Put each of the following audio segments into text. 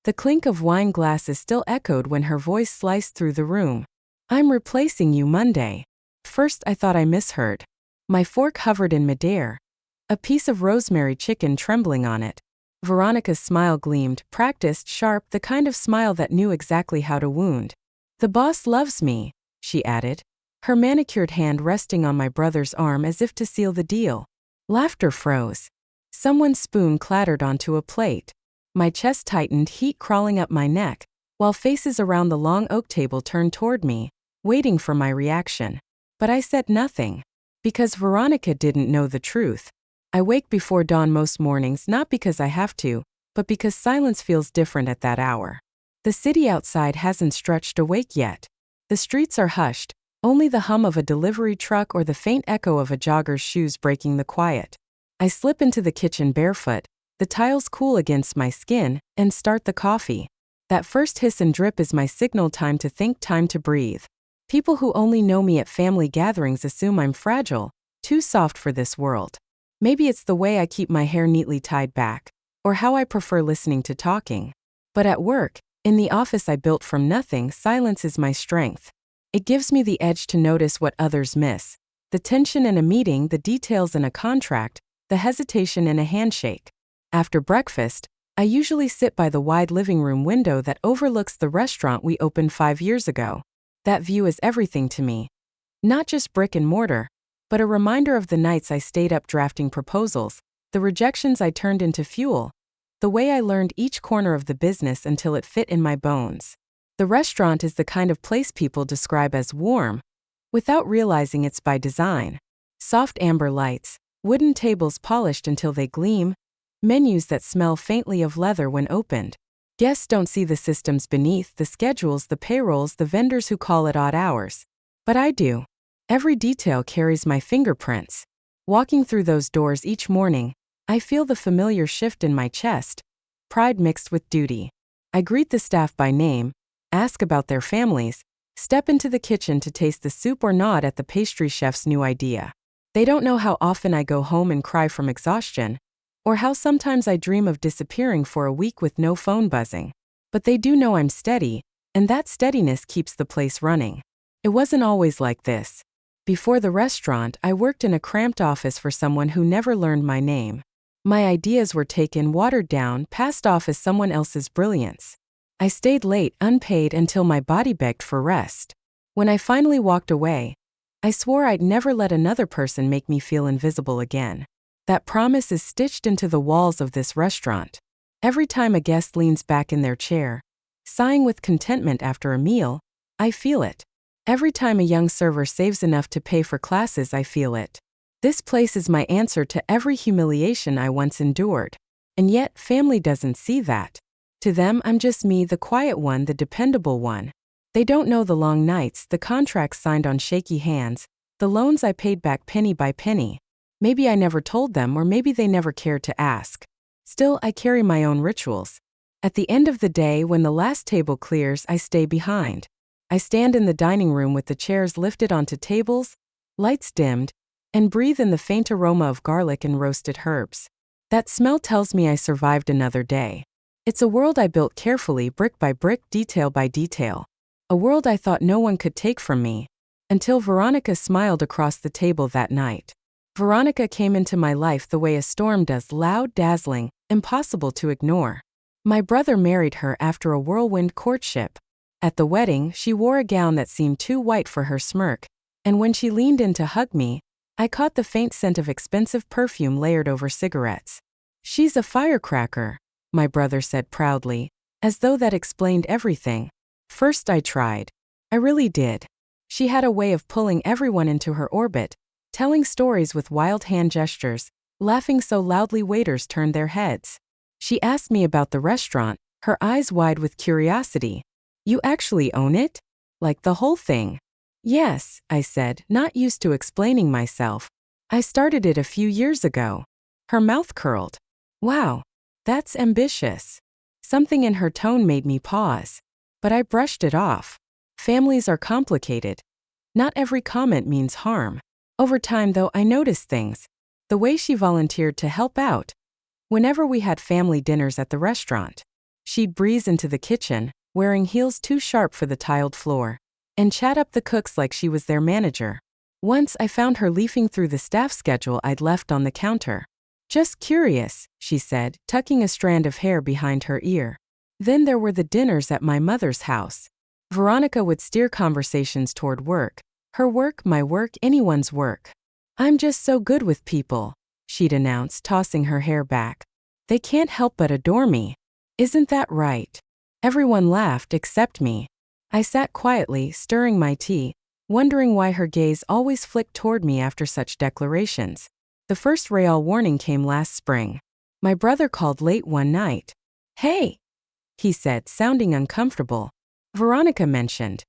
The clink of wine glasses still echoed when her voice sliced through the room. "I'm replacing you Monday." First I thought I misheard. My fork hovered in midair, a piece of rosemary chicken trembling on it. Veronica's smile gleamed, practiced, sharp, the kind of smile that knew exactly how to wound. "The boss loves me," she added, her manicured hand resting on my brother's arm as if to seal the deal. Laughter froze. Someone's spoon clattered onto a plate. My chest tightened, heat crawling up my neck, while faces around the long oak table turned toward me, waiting for my reaction. But I said nothing. Because Veronica didn't know the truth. I wake before dawn most mornings not because I have to, but because silence feels different at that hour. The city outside hasn't stretched awake yet. The streets are hushed, only the hum of a delivery truck or the faint echo of a jogger's shoes breaking the quiet. I slip into the kitchen barefoot, the tiles cool against my skin, and start the coffee. That first hiss and drip is my signal, time to think, time to breathe. People who only know me at family gatherings assume I'm fragile, too soft for this world. Maybe it's the way I keep my hair neatly tied back, or how I prefer listening to talking. But at work, in the office I built from nothing, silence is my strength. It gives me the edge to notice what others miss. The tension in a meeting, the details in a contract, the hesitation in a handshake. After breakfast, I usually sit by the wide living room window that overlooks the restaurant we opened 5 years ago. That view is everything to me. Not just brick and mortar, but a reminder of the nights I stayed up drafting proposals, the rejections I turned into fuel, the way I learned each corner of the business until it fit in my bones. The restaurant is the kind of place people describe as warm, without realizing it's by design. Soft amber lights, wooden tables polished until they gleam, menus that smell faintly of leather when opened. Guests don't see the systems beneath, the schedules, the payrolls, the vendors who call at odd hours. But I do. Every detail carries my fingerprints. Walking through those doors each morning, I feel the familiar shift in my chest, pride mixed with duty. I greet the staff by name, ask about their families, step into the kitchen to taste the soup or nod at the pastry chef's new idea. They don't know how often I go home and cry from exhaustion, or how sometimes I dream of disappearing for a week with no phone buzzing. But they do know I'm steady, and that steadiness keeps the place running. It wasn't always like this. Before the restaurant, I worked in a cramped office for someone who never learned my name. My ideas were taken, watered down, passed off as someone else's brilliance. I stayed late, unpaid, until my body begged for rest. When I finally walked away, I swore I'd never let another person make me feel invisible again. That promise is stitched into the walls of this restaurant. Every time a guest leans back in their chair, sighing with contentment after a meal, I feel it. Every time a young server saves enough to pay for classes, I feel it. This place is my answer to every humiliation I once endured. And yet, family doesn't see that. To them, I'm just me, the quiet one, the dependable one. They don't know the long nights, the contracts signed on shaky hands, the loans I paid back penny by penny. Maybe I never told them, or maybe they never cared to ask. Still, I carry my own rituals. At the end of the day, when the last table clears, I stay behind. I stand in the dining room with the chairs lifted onto tables, lights dimmed, and breathe in the faint aroma of garlic and roasted herbs. That smell tells me I survived another day. It's a world I built carefully, brick by brick, detail by detail. A world I thought no one could take from me, until Veronica smiled across the table that night. Veronica came into my life the way a storm does, loud, dazzling, impossible to ignore. My brother married her after a whirlwind courtship. At the wedding, she wore a gown that seemed too white for her smirk, and when she leaned in to hug me, I caught the faint scent of expensive perfume layered over cigarettes. "She's a firecracker," my brother said proudly, as though that explained everything. First I tried. I really did. She had a way of pulling everyone into her orbit, telling stories with wild hand gestures, laughing so loudly waiters turned their heads. She asked me about the restaurant, her eyes wide with curiosity. "You actually own it? Like the whole thing?" "Yes," I said, not used to explaining myself. "I started it a few years ago." Her mouth curled. "Wow, that's ambitious." Something in her tone made me pause. But I brushed it off. Families are complicated. Not every comment means harm. Over time, though, I noticed things. The way she volunteered to help out whenever we had family dinners at the restaurant. She'd breeze into the kitchen, wearing heels too sharp for the tiled floor, and chat up the cooks like she was their manager. Once I found her leafing through the staff schedule I'd left on the counter. "Just curious," she said, tucking a strand of hair behind her ear. Then there were the dinners at my mother's house. Veronica would steer conversations toward work. Her work, my work, anyone's work. "I'm just so good with people," she'd announce, tossing her hair back. "They can't help but adore me. Isn't that right?" Everyone laughed except me. I sat quietly, stirring my tea, wondering why her gaze always flicked toward me after such declarations. The first Betrayal warning came last spring. My brother called late one night. "Hey," he said, sounding uncomfortable. "Veronica mentioned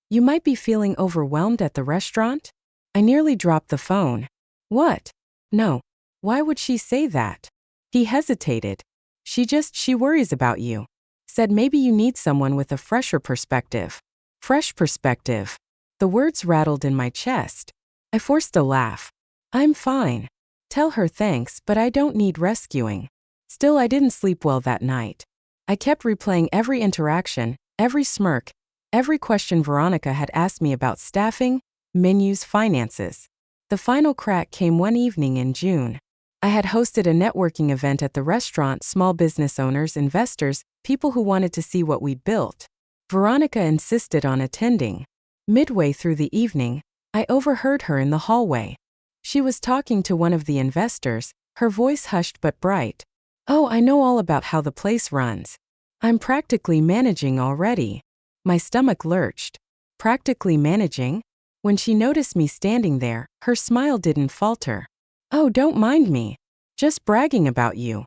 you might be feeling overwhelmed at the restaurant?" I nearly dropped the phone. "What? No. Why would she say that?" He hesitated. She worries about you. Said maybe you need someone with a fresher perspective." Fresh perspective. The words rattled in my chest. I forced a laugh. "I'm fine. Tell her thanks, but I don't need rescuing." Still, I didn't sleep well that night. I kept replaying every interaction, every smirk, every question Veronica had asked me about staffing, menus, finances. The final crack came one evening in June. I had hosted a networking event at the restaurant, small business owners, investors, people who wanted to see what we'd built. Veronica insisted on attending. Midway through the evening, I overheard her in the hallway. She was talking to one of the investors, her voice hushed but bright. "Oh, I know all about how the place runs. I'm practically managing already." My stomach lurched. Practically managing? When she noticed me standing there, her smile didn't falter. "Oh, don't mind me. Just bragging about you."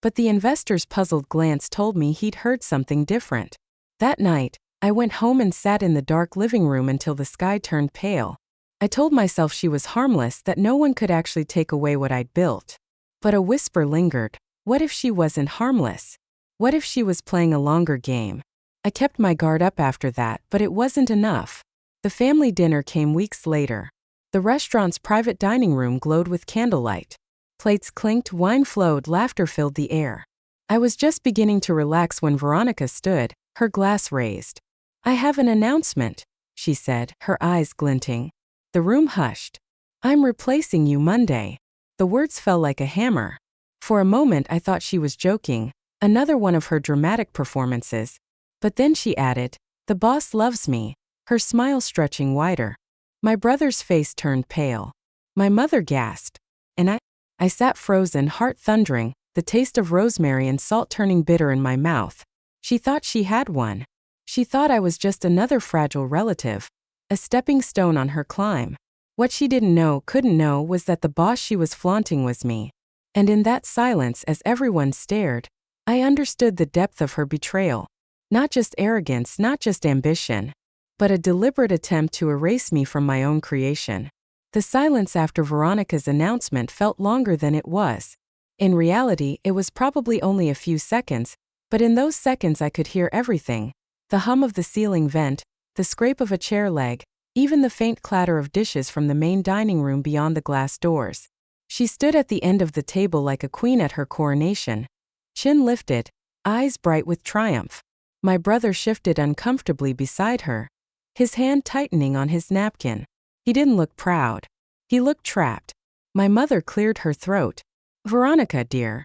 But the investor's puzzled glance told me he'd heard something different. That night, I went home and sat in the dark living room until the sky turned pale. I told myself she was harmless, that no one could actually take away what I'd built. But a whisper lingered. What if she wasn't harmless? What if she was playing a longer game? I kept my guard up after that, but it wasn't enough. The family dinner came weeks later. The restaurant's private dining room glowed with candlelight. Plates clinked, wine flowed, laughter filled the air. I was just beginning to relax when Veronica stood, her glass raised. "I have an announcement," she said, her eyes glinting. The room hushed. "I'm replacing you Monday." The words fell like a hammer. For a moment I thought she was joking, another one of her dramatic performances. But then she added, "The boss loves me," her smile stretching wider. My brother's face turned pale. My mother gasped. And I sat frozen, heart thundering, the taste of rosemary and salt turning bitter in my mouth. She thought she had one. She thought I was just another fragile relative, a stepping stone on her climb. What she couldn't know was that the boss she was flaunting was me. And in that silence, as everyone stared, I understood the depth of her betrayal. Not just arrogance, not just ambition, but a deliberate attempt to erase me from my own creation. The silence after Veronica's announcement felt longer than it was. In reality, it was probably only a few seconds, but in those seconds I could hear everything. The hum of the ceiling vent, the scrape of a chair leg, even the faint clatter of dishes from the main dining room beyond the glass doors. She stood at the end of the table like a queen at her coronation. Chin lifted, eyes bright with triumph. My brother shifted uncomfortably beside her, his hand tightening on his napkin. He didn't look proud. He looked trapped. My mother cleared her throat. "Veronica, dear.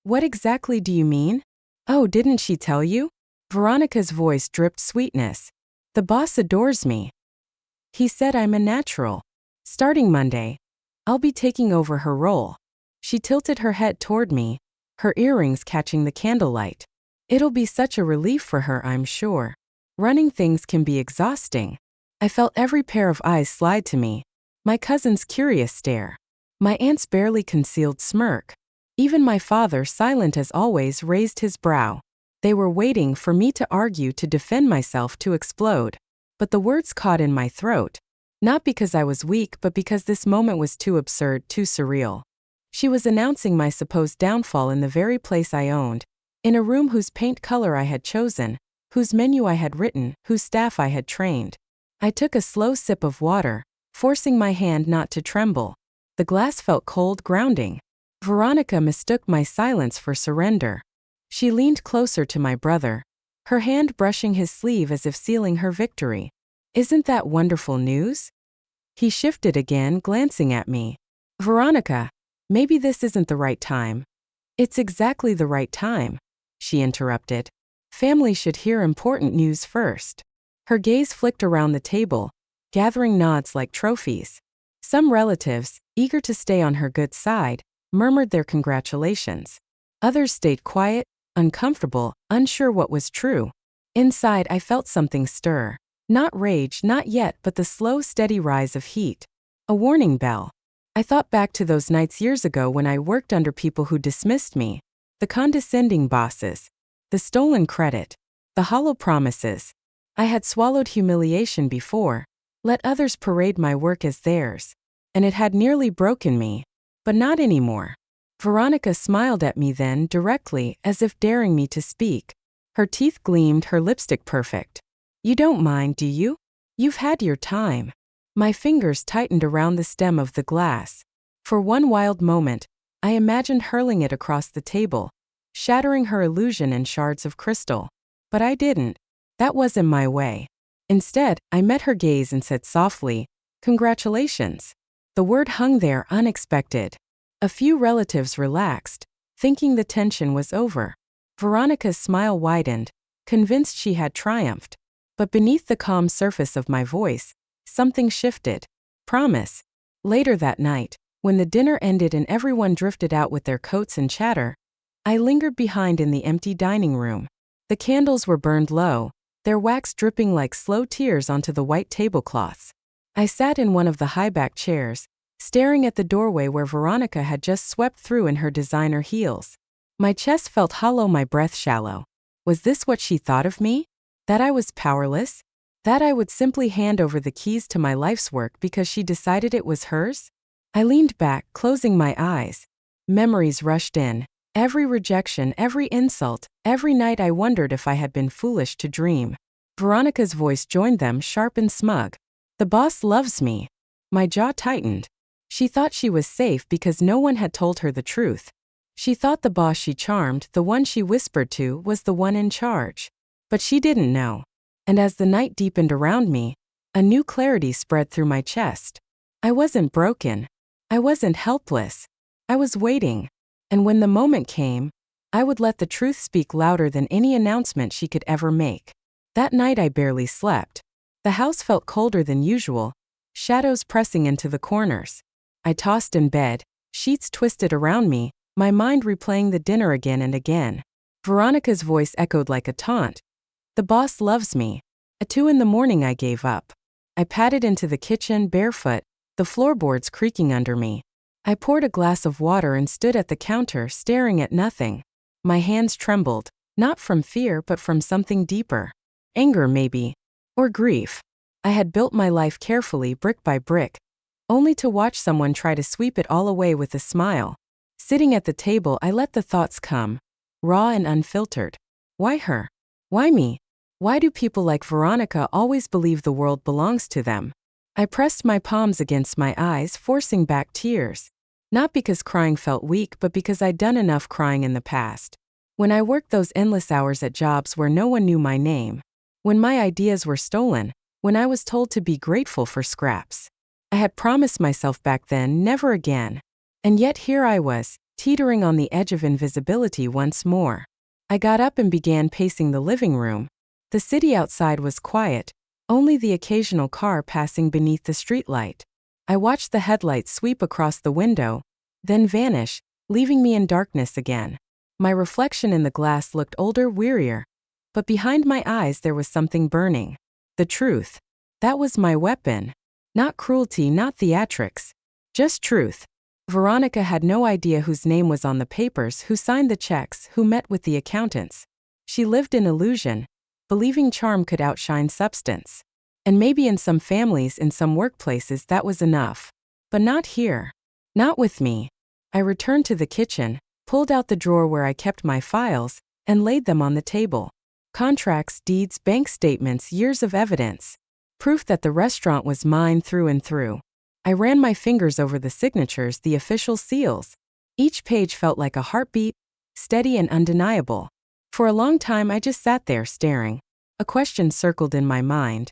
What exactly do you mean? Oh, didn't she tell you?" Veronica's voice dripped sweetness. "The boss adores me. He said I'm a natural. Starting Monday, I'll be taking over her role." She tilted her head toward me, her earrings catching the candlelight. "It'll be such a relief for her, I'm sure. Running things can be exhausting." I felt every pair of eyes slide to me. My cousin's curious stare. My aunt's barely concealed smirk. Even my father, silent as always, raised his brow. They were waiting for me to argue, to defend myself, to explode. But the words caught in my throat. Not because I was weak, but because this moment was too absurd, too surreal. She was announcing my supposed downfall in the very place I owned, in a room whose paint color I had chosen, whose menu I had written, whose staff I had trained. I took a slow sip of water, forcing my hand not to tremble. The glass felt cold, grounding. Veronica mistook my silence for surrender. She leaned closer to my brother, her hand brushing his sleeve as if sealing her victory. Isn't that wonderful news? He shifted again, glancing at me. Veronica, maybe this isn't the right time. It's exactly the right time, she interrupted. Family should hear important news first. Her gaze flicked around the table, gathering nods like trophies. Some relatives, eager to stay on her good side, murmured their congratulations. Others stayed quiet, uncomfortable, unsure what was true. Inside, I felt something stir. Not rage, not yet, but the slow, steady rise of heat. A warning bell. I thought back to those nights years ago when I worked under people who dismissed me. The condescending bosses. The stolen credit. The hollow promises. I had swallowed humiliation before, let others parade my work as theirs. And it had nearly broken me. But not anymore. Veronica smiled at me then, directly, as if daring me to speak. Her teeth gleamed, her lipstick perfect. You don't mind, do you? You've had your time. My fingers tightened around the stem of the glass. For one wild moment, I imagined hurling it across the table, shattering her illusion in shards of crystal. But I didn't. That wasn't my way. Instead, I met her gaze and said softly, "Congratulations." The word hung there, unexpected. A few relatives relaxed, thinking the tension was over. Veronica's smile widened, convinced she had triumphed. But beneath the calm surface of my voice, something shifted. Promise. Later that night, when the dinner ended and everyone drifted out with their coats and chatter, I lingered behind in the empty dining room. The candles were burned low, their wax dripping like slow tears onto the white tablecloths. I sat in one of the high-back chairs, staring at the doorway where Veronica had just swept through in her designer heels. My chest felt hollow, my breath shallow. Was this what she thought of me? That I was powerless? That I would simply hand over the keys to my life's work because she decided it was hers? I leaned back, closing my eyes. Memories rushed in. Every rejection, every insult, every night I wondered if I had been foolish to dream. Veronica's voice joined them, sharp and smug. The boss loves me. My jaw tightened. She thought she was safe because no one had told her the truth. She thought the boss she charmed, the one she whispered to, was the one in charge. But she didn't know. And as the night deepened around me, a new clarity spread through my chest. I wasn't broken. I wasn't helpless. I was waiting. And when the moment came, I would let the truth speak louder than any announcement she could ever make. That night I barely slept. The house felt colder than usual, shadows pressing into the corners. I tossed in bed, sheets twisted around me, my mind replaying the dinner again and again. Veronica's voice echoed like a taunt. The boss loves me. At 2 a.m. I gave up. I padded into the kitchen, barefoot, the floorboards creaking under me. I poured a glass of water and stood at the counter, staring at nothing. My hands trembled, not from fear but from something deeper. Anger, maybe. Or grief. I had built my life carefully, brick by brick, only to watch someone try to sweep it all away with a smile. Sitting at the table, I let the thoughts come, raw and unfiltered. Why her? Why me? Why do people like Veronica always believe the world belongs to them? I pressed my palms against my eyes, forcing back tears. Not because crying felt weak, but because I'd done enough crying in the past. When I worked those endless hours at jobs where no one knew my name. When my ideas were stolen. When I was told to be grateful for scraps. I had promised myself back then, never again. And yet here I was, teetering on the edge of invisibility once more. I got up and began pacing the living room. The city outside was quiet, only the occasional car passing beneath the streetlight. I watched the headlights sweep across the window, then vanish, leaving me in darkness again. My reflection in the glass looked older, wearier. But behind my eyes there was something burning. The truth. That was my weapon. Not cruelty, not theatrics. Just truth. Veronica had no idea whose name was on the papers, who signed the checks, who met with the accountants. She lived in illusion, believing charm could outshine substance. And maybe in some families, in some workplaces, that was enough. But not here. Not with me. I returned to the kitchen, pulled out the drawer where I kept my files, and laid them on the table. Contracts, deeds, bank statements, years of evidence. Proof that the restaurant was mine through and through. I ran my fingers over the signatures, the official seals. Each page felt like a heartbeat, steady and undeniable. For a long time I just sat there staring. A question circled in my mind.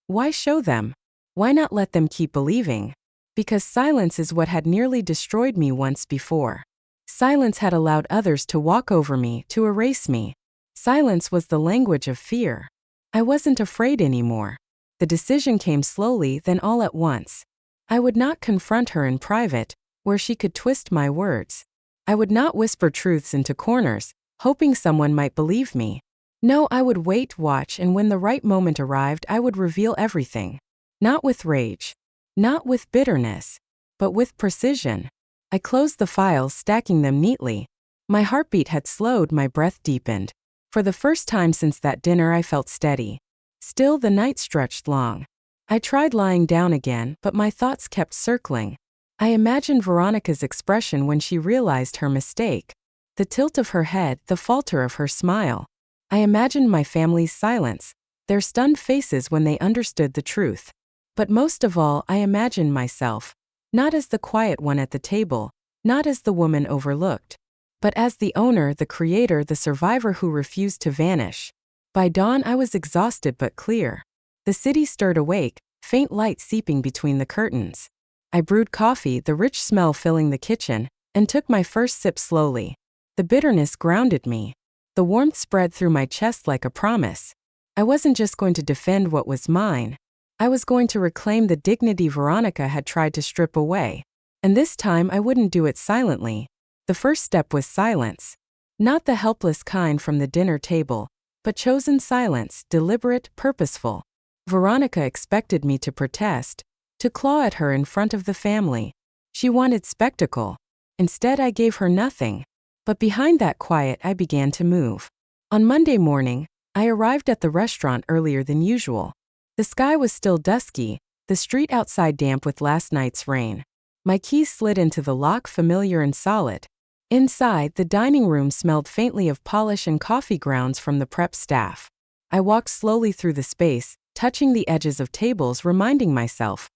Why show them? Why not let them keep believing? Because silence is what had nearly destroyed me once before. Silence had allowed others to walk over me, to erase me. Silence was the language of fear. I wasn't afraid anymore. The decision came slowly, then all at once. I would not confront her in private, where she could twist my words. I would not whisper truths into corners, hoping someone might believe me. No, I would wait, watch, and when the right moment arrived, I would reveal everything. Not with rage. Not with bitterness. But with precision. I closed the files, stacking them neatly. My heartbeat had slowed, my breath deepened. For the first time since that dinner I felt steady. Still, the night stretched long. I tried lying down again, but my thoughts kept circling. I imagined Veronica's expression when she realized her mistake. The tilt of her head, the falter of her smile. I imagined my family's silence, their stunned faces when they understood the truth. But most of all, I imagined myself, not as the quiet one at the table, not as the woman overlooked, but as the owner, the creator, the survivor who refused to vanish. By dawn I was exhausted but clear. The city stirred awake, faint light seeping between the curtains. I brewed coffee, the rich smell filling the kitchen, and took my first sip slowly. The bitterness grounded me. The warmth spread through my chest like a promise. I wasn't just going to defend what was mine. I was going to reclaim the dignity Veronica had tried to strip away. And this time I wouldn't do it silently. The first step was silence. Not the helpless kind from the dinner table, but chosen silence, deliberate, purposeful. Veronica expected me to protest, to claw at her in front of the family. She wanted spectacle. Instead, I gave her nothing. But behind that quiet, I began to move. On Monday morning, I arrived at the restaurant earlier than usual. The sky was still dusky, the street outside damp with last night's rain. My keys slid into the lock, familiar and solid. Inside, the dining room smelled faintly of polish and coffee grounds from the prep staff. I walked slowly through the space, touching the edges of tables, reminding myself,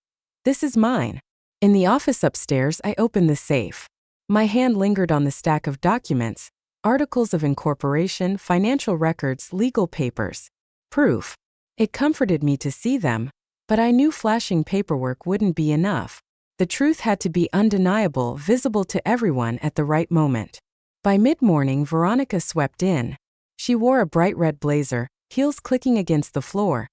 this is mine. In the office upstairs, I opened the safe. My hand lingered on the stack of documents, articles of incorporation, financial records, legal papers. Proof. It comforted me to see them, but I knew flashing paperwork wouldn't be enough. The truth had to be undeniable, visible to everyone at the right moment. By mid-morning, Veronica swept in. She wore a bright red blazer, heels clicking against the floor.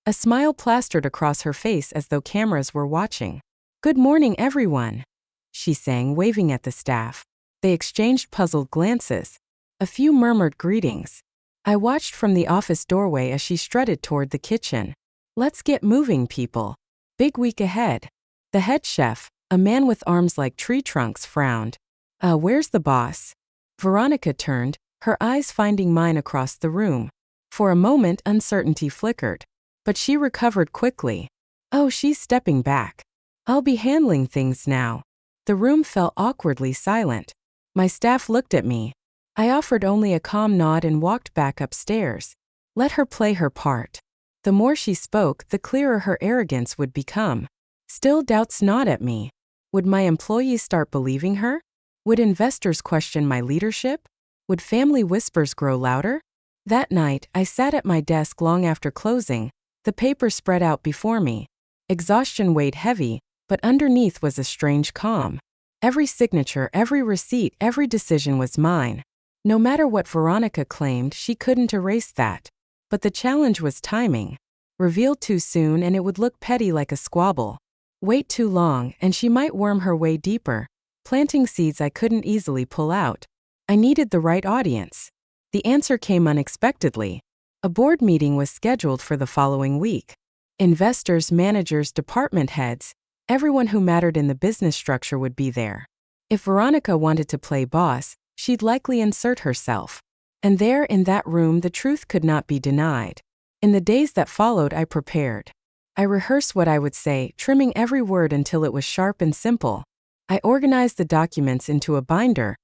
A smile plastered across her face as though cameras were watching. "Good morning, everyone," she sang, waving at the staff. They exchanged puzzled glances. A few murmured greetings. I watched from the office doorway as she strutted toward the kitchen. "Let's get moving, people. Big week ahead." The head chef, a man with arms like tree trunks, frowned. Where's the boss?" Veronica turned, her eyes finding mine across the room. For a moment, uncertainty flickered. But she recovered quickly. "Oh, she's stepping back. I'll be handling things now." The room fell awkwardly silent. My staff looked at me. I offered only a calm nod and walked back upstairs. Let her play her part. The more she spoke, the clearer her arrogance would become. Still, doubts gnawed at me. Would my employees start believing her? Would investors question my leadership? Would family whispers grow louder? That night, I sat at my desk long after closing, the paper spread out before me. Exhaustion weighed heavy, but underneath was a strange calm. Every signature, every receipt, every decision was mine. No matter what Veronica claimed, she couldn't erase that. But the challenge was timing. Reveal too soon and it would look petty like a squabble. Wait too long and she might worm her way deeper, planting seeds I couldn't easily pull out. I needed the right audience. The answer came unexpectedly. A board meeting was scheduled for the following week. Investors, managers, department heads, everyone who mattered in the business structure would be there. If Veronica wanted to play boss, she'd likely insert herself. And there, in that room, the truth could not be denied. In the days that followed, I prepared. I rehearsed what I would say, trimming every word until it was sharp and simple. I organized the documents into a binder,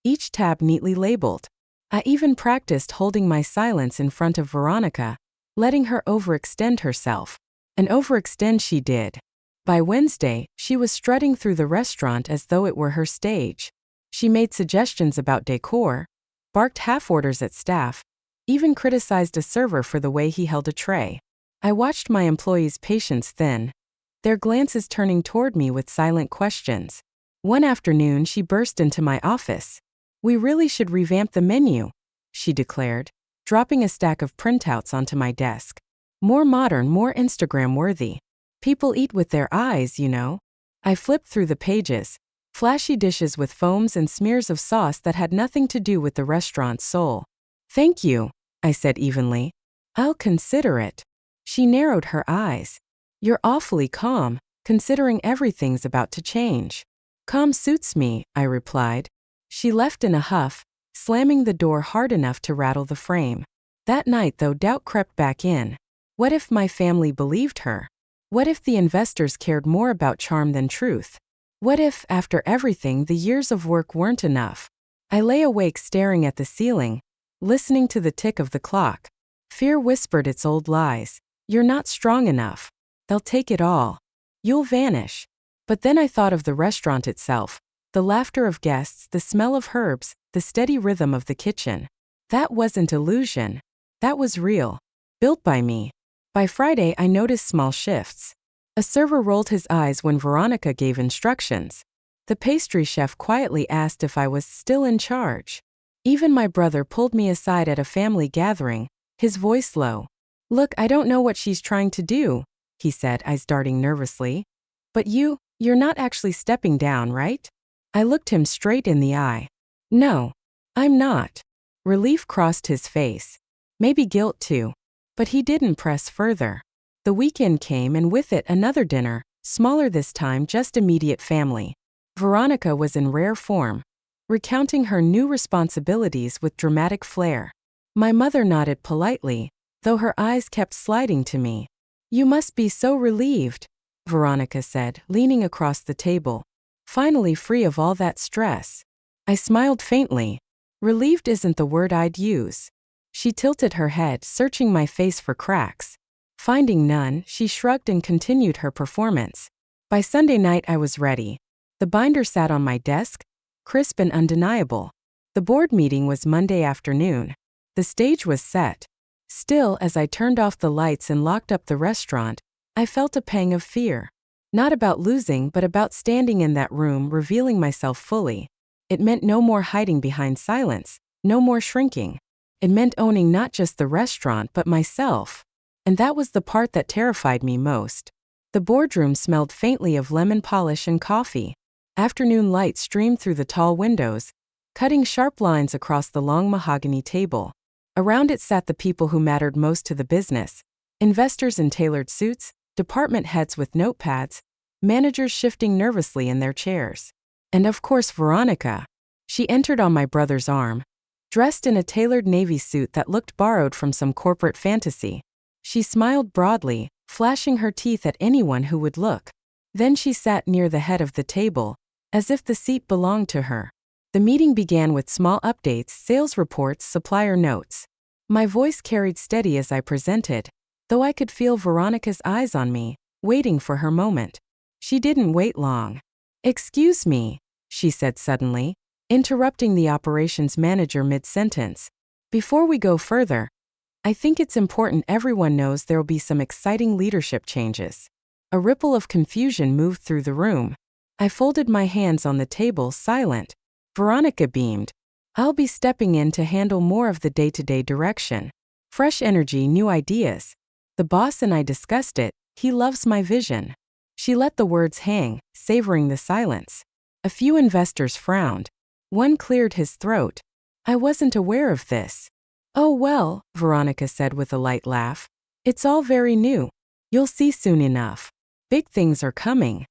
each tab neatly labeled. I even practiced holding my silence in front of Veronica, letting her overextend herself. And overextend she did. By Wednesday, she was strutting through the restaurant as though it were her stage. She made suggestions about decor, barked half orders at staff, even criticized a server for the way he held a tray. I watched my employees' patience thin, their glances turning toward me with silent questions. One afternoon, she burst into my office. "We really should revamp the menu," she declared, dropping a stack of printouts onto my desk. "More modern, more Instagram-worthy. People eat with their eyes, you know." I flipped through the pages. Flashy dishes with foams and smears of sauce that had nothing to do with the restaurant's soul. "Thank you," I said evenly. "I'll consider it." She narrowed her eyes. "You're awfully calm, considering everything's about to change." "Calm suits me," I replied. She left in a huff, slamming the door hard enough to rattle the frame. That night, though, doubt crept back in. What if my family believed her? What if the investors cared more about charm than truth? What if, after everything, the years of work weren't enough? I lay awake staring at the ceiling, listening to the tick of the clock. Fear whispered its old lies. "You're not strong enough. They'll take it all. You'll vanish." But then I thought of the restaurant itself, the laughter of guests, the smell of herbs, the steady rhythm of the kitchen. That wasn't illusion. That was real. Built by me. By Friday, I noticed small shifts. A server rolled his eyes when Veronica gave instructions. The pastry chef quietly asked if I was still in charge. Even my brother pulled me aside at a family gathering, his voice low. "Look, I don't know what she's trying to do," he said, eyes darting nervously. "But you're not actually stepping down, right?" I looked him straight in the eye. "No, I'm not." Relief crossed his face. Maybe guilt too. But he didn't press further. The weekend came, and with it another dinner, smaller this time, just immediate family. Veronica was in rare form, recounting her new responsibilities with dramatic flair. My mother nodded politely, though her eyes kept sliding to me. "You must be so relieved," Veronica said, leaning across the table. "Finally free of all that stress." I smiled faintly. Relieved isn't the word I'd use. She tilted her head, searching my face for cracks. Finding none, she shrugged and continued her performance. By Sunday night, I was ready. The binder sat on my desk, crisp and undeniable. The board meeting was Monday afternoon. The stage was set. Still, as I turned off the lights and locked up the restaurant, I felt a pang of fear. Not about losing, but about standing in that room, revealing myself fully. It meant no more hiding behind silence, no more shrinking. It meant owning not just the restaurant, but myself. And that was the part that terrified me most. The boardroom smelled faintly of lemon polish and coffee. Afternoon light streamed through the tall windows, cutting sharp lines across the long mahogany table. Around it sat the people who mattered most to the business: investors in tailored suits, department heads with notepads, managers shifting nervously in their chairs. And of course, Veronica. She entered on my brother's arm, dressed in a tailored navy suit that looked borrowed from some corporate fantasy. She smiled broadly, flashing her teeth at anyone who would look. Then she sat near the head of the table, as if the seat belonged to her. The meeting began with small updates, sales reports, supplier notes. My voice carried steady as I presented, though I could feel Veronica's eyes on me, waiting for her moment. She didn't wait long. "Excuse me," she said suddenly, interrupting the operations manager mid-sentence. "Before we go further, I think it's important everyone knows there'll be some exciting leadership changes." A ripple of confusion moved through the room. I folded my hands on the table, silent. Veronica beamed. "I'll be stepping in to handle more of the day-to-day direction. Fresh energy, new ideas. The boss and I discussed it. He loves my vision." She let the words hang, savoring the silence. A few investors frowned. One cleared his throat. "I wasn't aware of this." "Oh well," Veronica said with a light laugh. "It's all very new. You'll see soon enough. Big things are coming."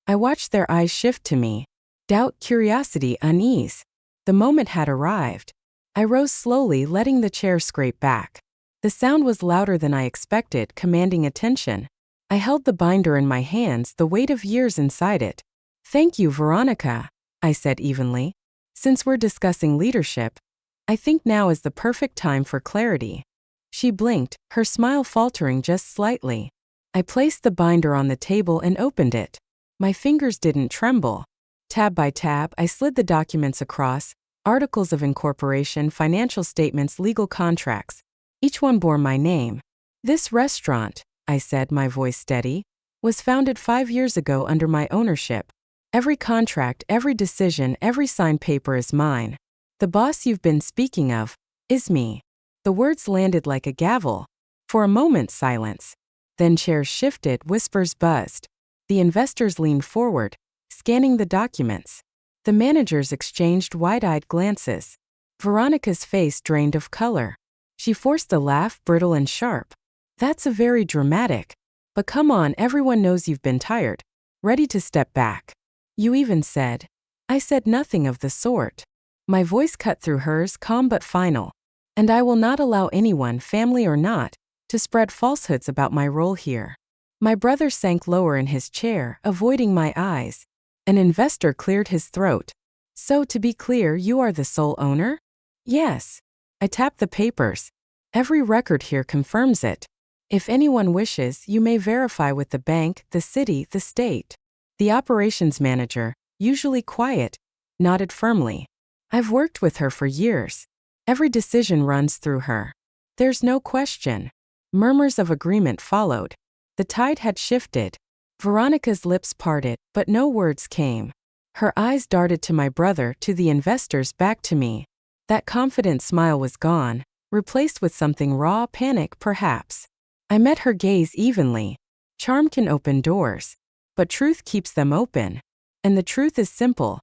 I watched their eyes shift to me. Doubt, curiosity, unease. The moment had arrived. I rose slowly, letting the chair scrape back. The sound was louder than I expected, commanding attention. I held the binder in my hands, the weight of years inside it. "Thank you, Veronica," I said evenly. "Since we're discussing leadership, I think now is the perfect time for clarity." She blinked, her smile faltering just slightly. I placed the binder on the table and opened it. My fingers didn't tremble. Tab by tab, I slid the documents across, Articles of incorporation, financial statements, legal contracts. Each one bore my name. This restaurant, I said, my voice steady, was founded 5 years ago under my ownership. Every contract, every decision, every signed paper is mine. The boss you've been speaking of is me. The words landed like a gavel. For a moment, silence. Then chairs shifted, whispers buzzed. The investors leaned forward, scanning the documents. The managers exchanged wide-eyed glances. Veronica's face drained of color. She forced a laugh, brittle and sharp. That's a very dramatic. But come on, everyone knows you've been tired. Ready to step back. You even said. I said nothing of the sort. My voice cut through hers, calm but final. And I will not allow anyone, family or not, to spread falsehoods about my role here. My brother sank lower in his chair, avoiding my eyes. An investor cleared his throat. So to be clear, you are the sole owner? Yes. I tapped the papers. Every record here confirms it. If anyone wishes, you may verify with the bank, the city, the state. The operations manager, usually quiet, nodded firmly. I've worked with her for years. Every decision runs through her. There's no question. Murmurs of agreement followed. The tide had shifted. Veronica's lips parted, but no words came. Her eyes darted to my brother, to the investors, back to me. That confident smile was gone, replaced with something raw, panic perhaps. I met her gaze evenly. Charm can open doors, but truth keeps them open. And the truth is simple.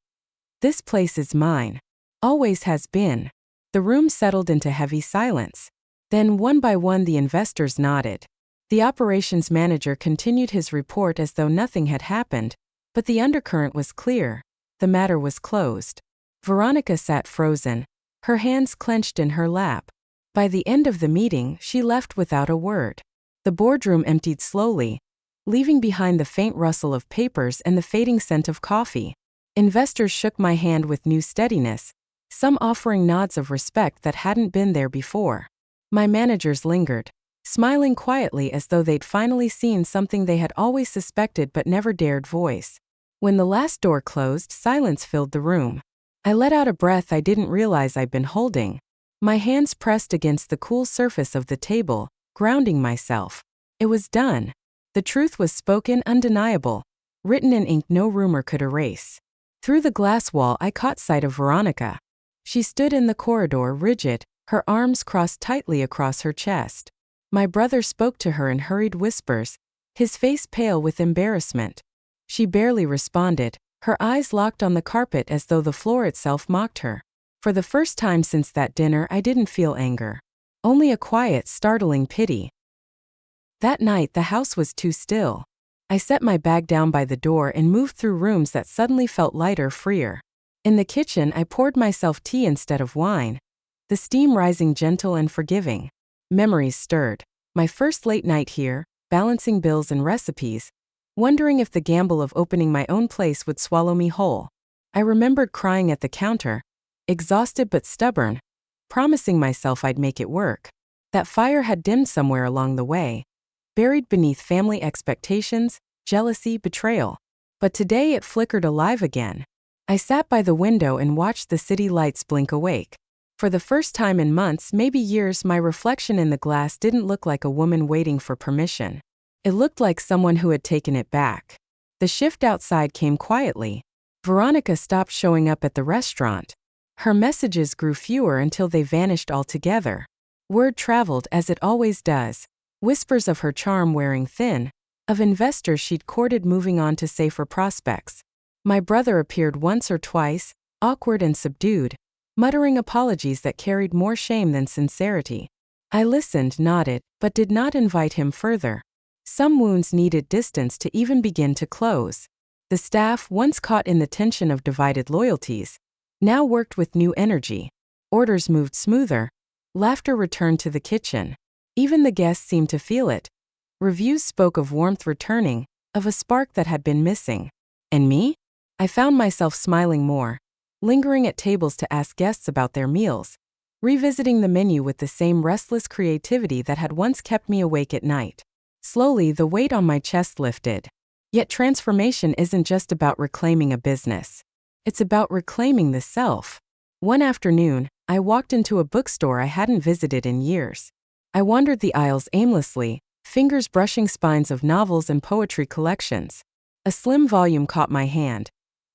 This place is mine. Always has been. The room settled into heavy silence. Then one by one the investors nodded. The operations manager continued his report as though nothing had happened, but the undercurrent was clear. The matter was closed. Veronica sat frozen, her hands clenched in her lap. By the end of the meeting, she left without a word. The boardroom emptied slowly, leaving behind the faint rustle of papers and the fading scent of coffee. Investors shook my hand with new steadiness, some offering nods of respect that hadn't been there before. My managers lingered, smiling quietly as though they'd finally seen something they had always suspected but never dared voice. When the last door closed, silence filled the room. I let out a breath I didn't realize I'd been holding. My hands pressed against the cool surface of the table, grounding myself. It was done. The truth was spoken, undeniable, written in ink no rumor could erase. Through the glass wall I caught sight of Veronica. She stood in the corridor, rigid, her arms crossed tightly across her chest. My brother spoke to her in hurried whispers, his face pale with embarrassment. She barely responded, her eyes locked on the carpet as though the floor itself mocked her. For the first time since that dinner, I didn't feel anger. Only a quiet, startling pity. That night, the house was too still. I set my bag down by the door and moved through rooms that suddenly felt lighter, freer. In the kitchen, I poured myself tea instead of wine, the steam rising gentle and forgiving. Memories stirred. My first late night here, balancing bills and recipes, wondering if the gamble of opening my own place would swallow me whole. I remembered crying at the counter, exhausted but stubborn, promising myself I'd make it work. That fire had dimmed somewhere along the way, buried beneath family expectations, jealousy, betrayal. But today it flickered alive again. I sat by the window and watched the city lights blink awake. For the first time in months, maybe years, my reflection in the glass didn't look like a woman waiting for permission. It looked like someone who had taken it back. The shift outside came quietly. Veronica stopped showing up at the restaurant. Her messages grew fewer until they vanished altogether. Word traveled as it always does. Whispers of her charm wearing thin, of investors she'd courted moving on to safer prospects. My brother appeared once or twice, awkward and subdued, muttering apologies that carried more shame than sincerity. I listened, nodded, but did not invite him further. Some wounds needed distance to even begin to close. The staff, once caught in the tension of divided loyalties, now worked with new energy. Orders moved smoother. Laughter returned to the kitchen. Even the guests seemed to feel it. Reviews spoke of warmth returning, of a spark that had been missing. And me? I found myself smiling more, lingering at tables to ask guests about their meals, revisiting the menu with the same restless creativity that had once kept me awake at night. Slowly, the weight on my chest lifted. Yet transformation isn't just about reclaiming a business. It's about reclaiming the self. One afternoon, I walked into a bookstore I hadn't visited in years. I wandered the aisles aimlessly, fingers brushing spines of novels and poetry collections. A slim volume caught my hand.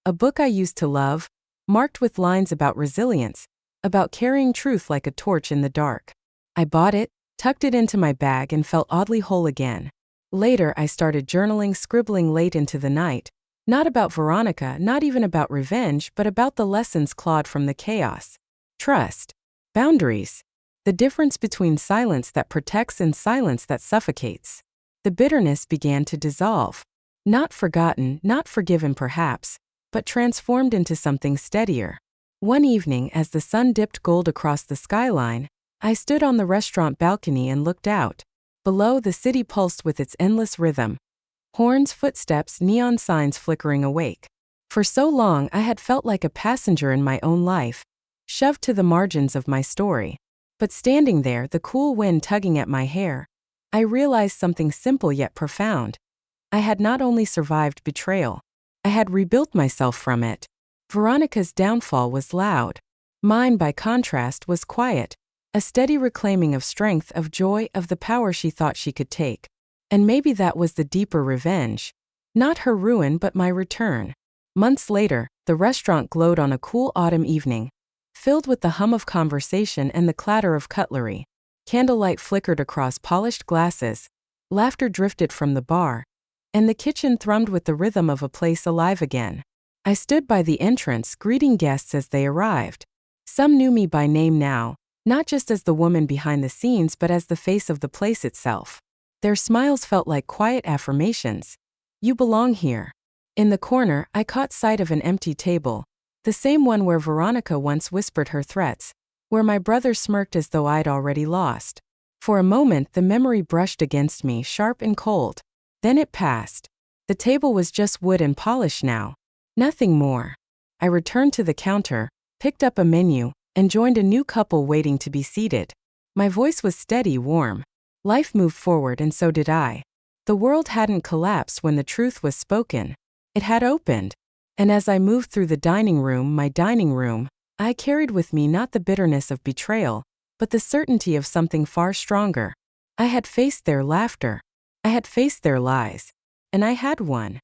A book I used to love, marked with lines about resilience, about carrying truth like a torch in the dark. I bought it, tucked it into my bag, and felt oddly whole again. Later, I started journaling, scribbling late into the night. Not about Veronica, not even about revenge, but about the lessons clawed from the chaos. Trust. Boundaries. The difference between silence that protects and silence that suffocates. The bitterness began to dissolve. Not forgotten, not forgiven perhaps, but transformed into something steadier. One evening, as the sun dipped gold across the skyline, I stood on the restaurant balcony and looked out. Below, the city pulsed with its endless rhythm. Horns, footsteps, neon signs flickering awake. For so long, I had felt like a passenger in my own life, shoved to the margins of my story. But standing there, the cool wind tugging at my hair, I realized something simple yet profound. I had not only survived betrayal, I had rebuilt myself from it. Veronica's downfall was loud. Mine, by contrast, was quiet, a steady reclaiming of strength, of joy, of the power she thought she could take. And maybe that was the deeper revenge. Not her ruin, but my return. Months later, the restaurant glowed on a cool autumn evening, filled with the hum of conversation and the clatter of cutlery. Candlelight flickered across polished glasses, laughter drifted from the bar, and the kitchen thrummed with the rhythm of a place alive again. I stood by the entrance, greeting guests as they arrived. Some knew me by name now, not just as the woman behind the scenes but as the face of the place itself. Their smiles felt like quiet affirmations. You belong here. In the corner, I caught sight of an empty table, the same one where Veronica once whispered her threats, where my brother smirked as though I'd already lost. For a moment, the memory brushed against me, sharp and cold. Then it passed. The table was just wood and polish now. Nothing more. I returned to the counter, picked up a menu, and joined a new couple waiting to be seated. My voice was steady, warm. Life moved forward, and so did I. The world hadn't collapsed when the truth was spoken. It had opened. And as I moved through the dining room, my dining room, I carried with me not the bitterness of betrayal, but the certainty of something far stronger. I had faced their laughter. I had faced their lies. And I had won.